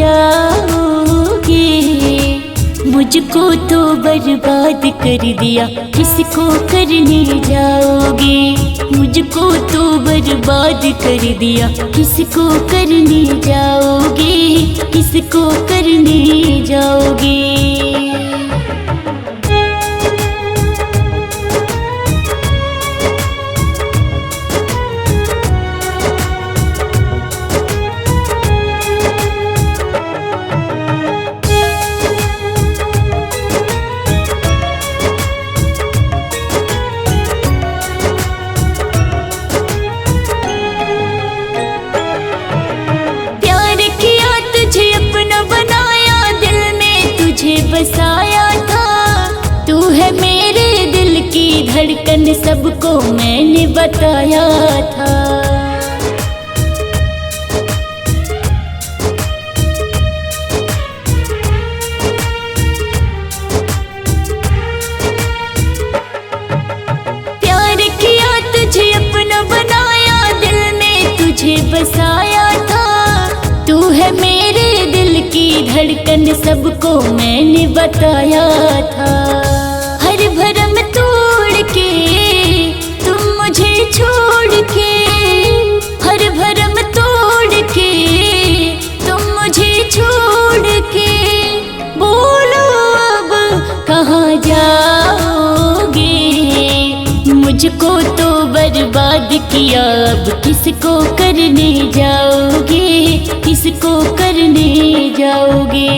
जाओगे? मुझको तो बर्बाद कर दिया, किसको करने जाओगे? मुझको तो बर्बाद कर दिया, किसको करने जाओगे? किसको करने जाओगे? बसाया था, तू है मेरे दिल की धड़कन, सबको मैंने बताया था। प्यार किया तुझे अपना बनाया, दिल में तुझे बसाया था, तू है मेरे दिल की धड़कन, सबको मैंने बताया था। हर भरम तोड़ के तुम मुझे छोड़ के, हर भरम तोड़ के तुम मुझे छोड़ के, बोलो अब कहाँ जाओगे? मुझको तो बर्बाद किया, अब किसको करने जाओगे? किसको करने जाओगे?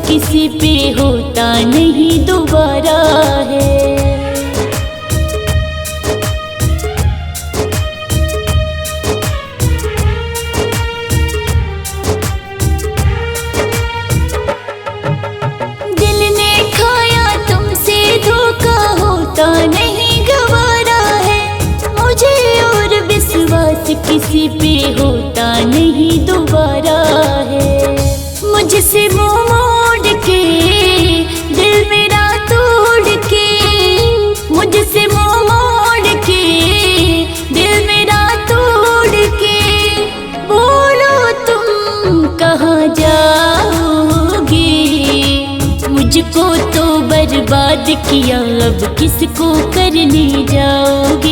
किसी पे होता नहीं दोबारा है, दिल ने खाया तुमसे धोखा, होता नहीं गवारा है, मुझे और विश्वास किसी पे होता नहीं दोबारा है। मुझसे मुँह मोड़ के दिल मेरा तोड़ के, मुझसे मुँह मोड़ के दिल मेरा तोड़ के, बोलो तुम कहाँ जाओगे? मुझको तो बर्बाद किया, अब किसको करने जाओगे?